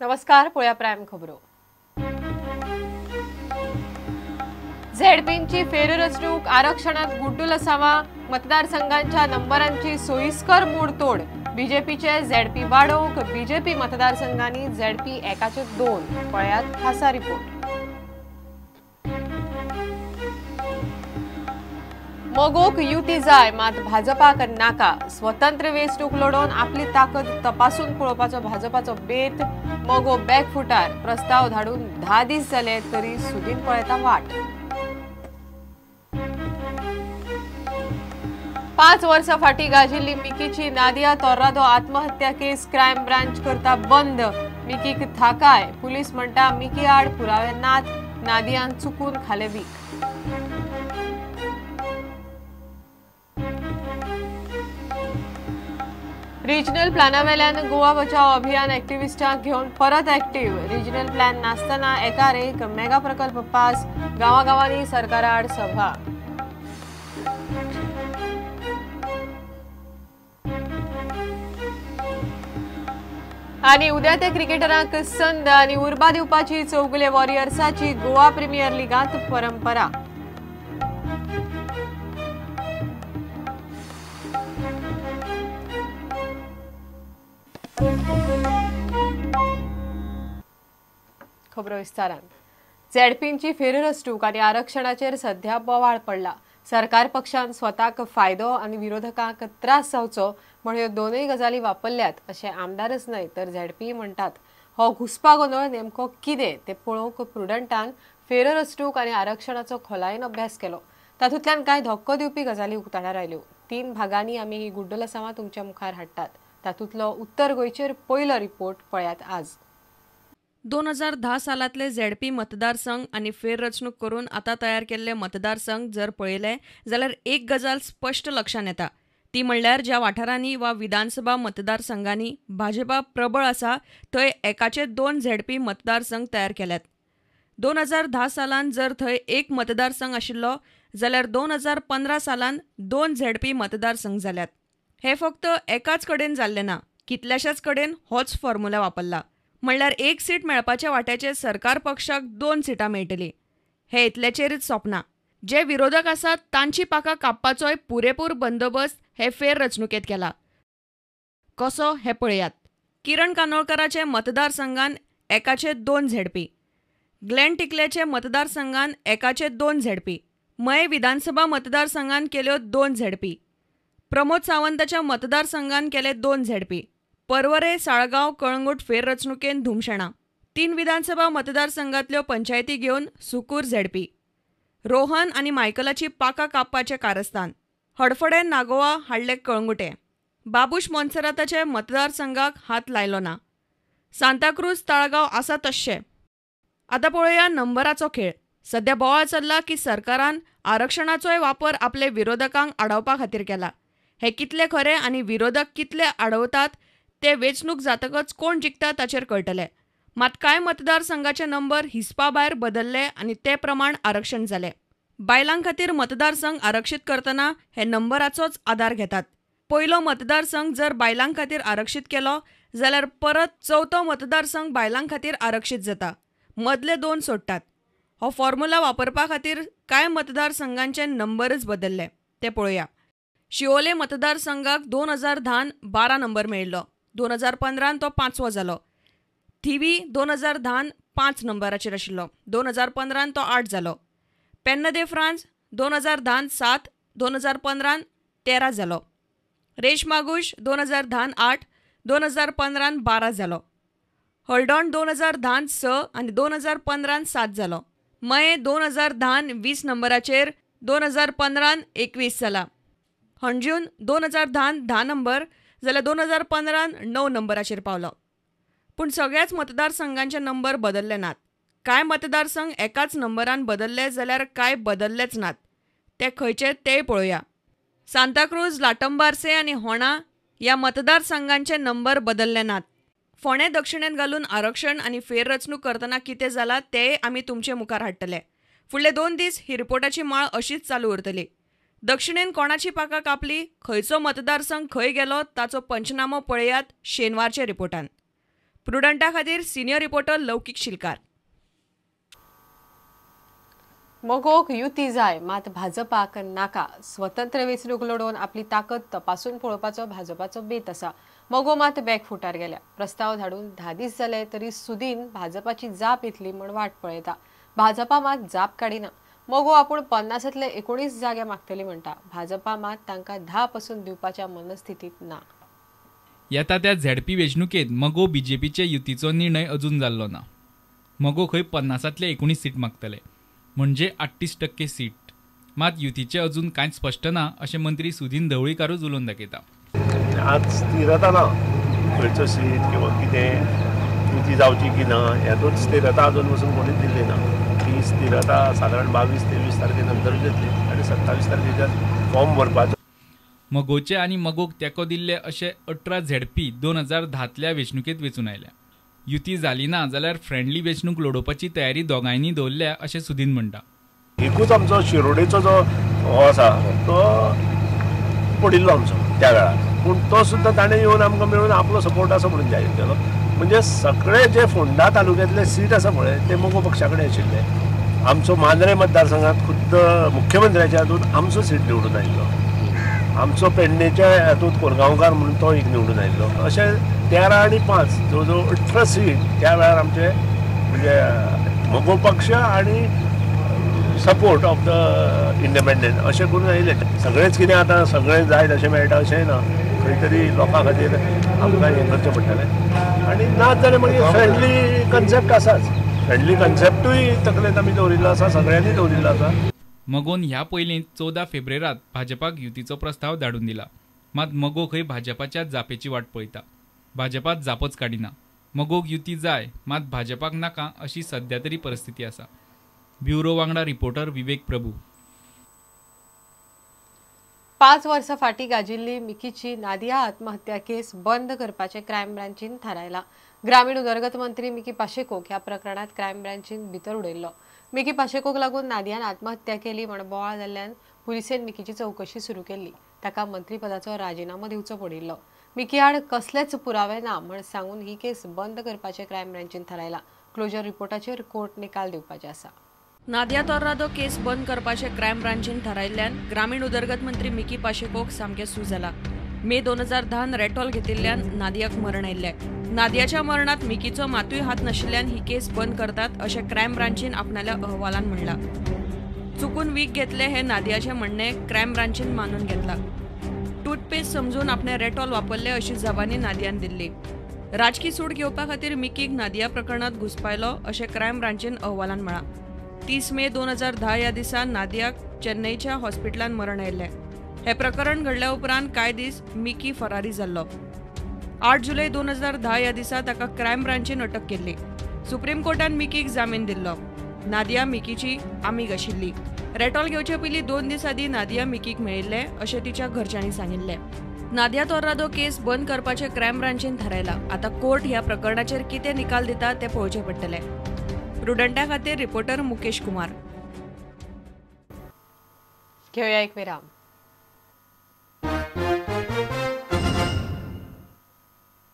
नमस्कार. पळया प्रायम खबरो. झेडपींची फेररचणूक, आरक्षणात गुड्डूल असावा, मतदारसंघांच्या नंबरांची सोयीस्कर मोडतोड, बीजेपीचे झेडपी वाडोवंक, बीजेपी मतदारसंघांनी झेडपी 1/2. पळयात खासा रिपोर्ट. मोगोक युती जाय, मात भाजपाक नाका. स्वतंत्र वेंचणूक लढोवन आपली ताकद तपासून पळोवपाचो भाजपाचो बेत. मोगो बॅकफुटार. प्रस्ताव धाडून 10 दीस जाले तरी सुदीन पळयता वाट. 5 वर्सां फाटीं गाजिल्ली मिकीची नादिया तोर्रादो आत्महत्या केस क्रायम ब्रांच करता बंद. मिकीक थाकाय. पुलीस म्हणटा मिकी आड पुरावे नात. नादियान चुकून खाले वीख. रिजनल प्लॅनावेल्यान गोवा बचाव अभियान एक्टिव्हिस्टांक घेवन परत एक्टिव्ह. रिजनल प्लॅन नासतना एकार एक मेगा प्रकल्प पास. गांवागांवांनी सरकारा आड सभा. आणि उद्या ते क्रिकेटरांक संद आणि उर्बा दिवपाची चौगुले वॉरियर्साची गोवा प्रीमियर लीगांत परंपरा. खबरो विस्तारान. झेडपींची फेररचणूक आणि आरक्षणाचेर सध्या बोवाळ पडला. सरकार पक्षान स्वताक फायदो आणि विरोधकांक त्रास जावचो म्हण ह्यो दोनूय गजाली वापरल्यात अशें आमदारच न्हय तर झेडपी म्हणटात. हो घुसपागोंदळ नेमको कितें तें पळोवंक प्रुडंटान फेररचणूक आणि आरक्षणाचो खोलायेन अभ्यास केलो. तातूंतल्यान कांय धक्को दिवपी गजाली उक्ताडार आयल्यो. 3 भागांनी आमी ही गुड्डल सामा तुमच्या मुखार हाडटात. तातूंतलो उत्तर गोंयचेर पयलो रिपोर्ट पळयात आज. 2010 सालांतले झेडपी मतदारसंघ आणि फेररचणूक करून आता तयार केल्ले मतदारसंघ जर पळयले जाल्यार एक गजाल स्पष्ट लक्षात येता. ती म्हणल्यार ज्या वाठारांनी वा विधानसभा मतदारसंघांनी भाजपा प्रबळ आसा थंय 1/2 झेडपी मतदारसंघ तयार केल्यात. 2010 सालांत जर थंय एक मतदारसंघ आशिल्लो जाल्यार 2015 सालांत 2 झेडपी मतदारसंघ जाल्यात. हे फक्त एकाच कडेन जाल्ले ना, कितल्याशाच कडेन होच फॉर्म्युला वापरला. म्हणल्यार एक सीट मेळपाच्या वाट्याचेर सरकार पक्षाक 2 सिटां मेळटलीं. हे इतल्याचेरच सोंपना. जे विरोधक आसात तांची पाकां कापपाचोय पुरेपूर बंदोबस्त हे फेररचणुकेत केला. कसो हे पळयात. किरण कानोळकराचे मतदारसंघान 1/2 झेडपी. ग्लेन टिकलेचे मतदारसंघान 1/2 झेडपी. मये विधानसभा मतदारसंघान केल्यो 2 झेडपी. प्रमोद सावंताच्या मतदारसंघान केले 2 झेडपी. परवरे, साळगांव, कळंगूट फेररचणुकेन धुमशेणां. 3 विधानसभा मतदारसंघांतल्यो पंचायती घेवन सुकूर झेडपी. रोहन आनी मायकलाची पाकां कापपाचें कारस्थान. हडफडे नागोवा हाडले कळंगुटे. बाबूश मोन्सेराताचे मतदारसंघाक हात लायलो ना. सांताक्रूज ताळगांव आसा तश्शे. आतां पळोवया नंबराचो खेळ. सध्या बोवाळ चल्ला की सरकारान आरक्षणाचोय वापर आपले विरोधकांक आडावपा खातीर केला. हे कितले खरे आनी विरोधक कितले आडवतात ते वेंचणूक जातकच कोण जिखता ताचेर कळटले. मात कांय मतदारसंघाचे नंबर हिसपा भायर बदलले आनी ते प्रमाण आरक्षण जाले. बायलां खातीर मतदारसंघ आरक्षीत करतना हे नंबराचोच आदार घेतात. पयलो मतदारसंघ जर बायलां खातीर आरक्षीत केलो जाल्यार परत चवथो मतदारसंघ बायलां खातीर आरक्षीत जाता. मदले 2 सोडटात. हो फॉर्म्युला वापरपा खातीर कांय मतदारसंघांचे नंबरच बदलले. ते पळोवया. शिवोले मतदारसंघाक 2010 12 नंबर मेळिल्लो. 2015 तो 5वो जालो. थिवी 2010 5 नंबराचेर आशिल्लो. 2015 तो 8 जालो. पेन्ना दे फ्रांस 2010 7, 2015 13 जालो. रेशमागुश 2010 8, 2015 12 जालो. हळडोण 2010 6 आनी 2015 7 जालो. मये 2010 20 नंबराचेर 2015 21 जाला. हणजून 2010 10 नंबर जाल्यार 2015 9 नंबराचेर पावलो. पूण सगळ्याच मतदारसंघांचे नंबर बदलले नात. कांय मतदारसंघ एकाच नंबरान बदलले जाल्यार कांय बदललेच नात. ते खंयचे तेय पळोवया. सांताक्रूज, लाटंबार्से आनी होणा ह्या मतदारसंघांचे नंबर बदलले नात. फोंडे दक्षिणेंत घालून आरक्षण आनी फेररचणूक करतना कितें जालां तेय आमी तुमचे मुखार हाडटले. फुडले 2 दीस ही रिपोर्टाची माळ अशीच चालू उरतली. दक्षिणेन कोणाची पाकां कापली, खंयचो मतदारसंघ खंय गेलो ताचो पंचनामो पळयात शेनवारचे रिपोर्टान. प्रुडंटा खातीर सिनियर रिपोर्टर लौकीक शिलकार. मगोक युती जाय मात भाजपाक नाका. स्वतंत्र वेंचणूक लढोवन आपली ताकद तपासून पळोवपाचो भाजपाचो बेत आसा. मगो मात बॅकफुटार गेल्या. प्रस्ताव धाडून 10 दीस जाले तरी सुदीन भाजपाची जाप येतली म्हण वाट पळयता. भाजपा मात जाप काडिना. मगो आपूण 50तले 19 जागे मागतली म्हणटा. भाजपा मात तांकां 10 पासून दिवपाच्या मनस्थितीत ना. येता त्या झेडपी वेंचणुकेत मगो बीजेपीचे युतीचो निर्णय अजून जाल्लो ना. मगो खंय 50तले 19 सीट मागतले, म्हणजे 38% सीट. मात युतीचे अजून कांयच स्पश्ट ना अशें मंत्री सुदीन ढवळीकारूच उलोवन दाखयता. आज स्थिरता ना, खंयचो सीट किंवा कितें युती जावची की ना हेतूच स्थिरता अजून पसून कोणीच दिल्ली ना. ती स्थिरता सादारण 22-23 तारखे नंतर जातली आनी 27 तारखेच्यान फॉर्म भरपाचो. मगोचे आनी मगोक तेंको दिल्ले अशे 18 झेडपी 2010तल्या वेंचणुकेत वेंचून आयल्या. युती जाली ना जाल्यार फ्रेंडली वेंचणूक लडोवपाची तयारी दोगांयनी दवरल्या अशें सुदीन म्हणटा. एकूच आमचो शिरोडेचो जो हो आसा तो पडिल्लो आमचो त्या वेळार, पूण तो सुद्दां ताणें येवन आमकां मेळून आपलो सपोर्ट आसा म्हणून जाहीर केलो. म्हणजे सगळे जे फोंडा तालुक्यांतले सीट आसा पळय ते मगो पक्षा कडेन आशिल्ले. आमचो मांद्रे मतदारसंघात खुद्द मुख्यमंत्र्याच्या हातूंत आमचो सीट निवडून आयिल्लो. आमचो पेडणेच्या हातूंत कोरगांवकार म्हणून तो एक निवडून आयिल्लो. अशे 13 आनी 5 जवळ 18 सीट त्या वेळार आमचे म्हणजे मगो पक्ष आनी सपोर्ट ऑफ द इंडिपेंडंट अशें करून आयले. सगळेच कितें आतां सगळें जाय तशें मेळटा अशेंय ना. खंय तरी लोकां खातीर आमकां हें करचें पडटलें. आनी नाच जाल्यार मागीर फ्रेंडली कन्सेप्ट आसाच. फ्रेंडली कन्सेप्टूय तकलेंत आमी दवरिल्लो आसा, सगळ्यांनी दवरिल्लो आसा. मगोन ह्या पयलींच 14 फेब्रुवाराक भाजपाक युतीचो प्रस्ताव धाडून दिला. मात मगो खंय भाजपाच्या जापेची वाट पळयता. भाजपात जापच काडिना. मगोक युती जाय मात भाजपाक नाका अशी सध्या तरी परिस्थिती आसा. ब्युरो वांगडा रिपोर्टर विवेक प्रभू. 5 वर्सां फाटीं गाजिल्ली मिकीची नादिया आत्महत्या केस बंद करपाचें क्रायम ब्रांचीन थारायला. ग्रामीण उदरगत मंत्री मिकी पाशेकोक ह्या प्रकरणात क्रायम ब्रांचीन भितर उडयल्लो. मिकी पाशेकोक लागून नादियान आत्महत्या केली म्हण बोवाळ जाल्ल्यान पुलिसेन मिकीची चवकशी सुरू केल्ली. ताका मंत्रीपदाचो राजिनामो दिवचो पडिल्लो. मिकी आड कसलेच पुरावे ना म्हण सांगून ही केस बंद करपाचें क्रायम ब्रांचीन थारायला. क्लोजर रिपोर्टाचेर कोर्ट निकाल दिवपाचे आसा. नादिया तोर्रादो केस बंद करपाचे क्रायम ब्रांचीन थारायिल्ल्यान ग्रामीण उदरगत मंत्री मिकी पाशेकोक सामकें सू जाला. मे 2010 रेटॉल घेतिल्ल्यान नादियाक मरण आयिल्लें. नादियाच्या मरणात मिकीचो मातूय हात नाशिल्ल्यान ही केस बंद करतात अशें क्रायम ब्रांचीन आपणाल्या अहवालान म्हणला. चुकून वीख घेतले हे नादियाचे म्हणणे क्रायम ब्रांचीन मानून घेतला. टूथपेस्ट समजून आपणे रेटॉल वापरले अशी जबानी नादियान दिल्ली. राजकी सूट घेवपा खातीर मिकीक नादिया प्रकरणात घुसपायलो अशें क्रायम ब्रांचीन अहवालान म्हळां. 30 मे 2010 ह्या दिसा नादियाक चेन्नईच्या हॉस्पिटलांत मरण आयिल्लें. हे प्रकरण घडल्या उपरांत कांय दीस मिकी फरारी जाल्लो. 8 जुलय 2010 ह्या दिसा ताका क्रायम ब्रांचीन अटक केल्ली. सुप्रीम कोर्टान मिकीक जामीन दिल्लो. नादिया मिकीची आमीग आशिल्ली. रेटॉल घेवचे पयलीं 2 दीस आदीं नादिया मिकीक मेळिल्ले अशें तिच्या घरच्यांनी सांगिल्लें. नादिया तोर्रादो केस बंद करपाचें क्रायम ब्रांचीन थारायला. आतां कोर्ट ह्या प्रकरणाचेर कितें निकाल दिता तें पळोवचें पडटलें. प्रुडंटा खातीर रिपोर्टर मुकेश कुमार. घेऊया एक विराम.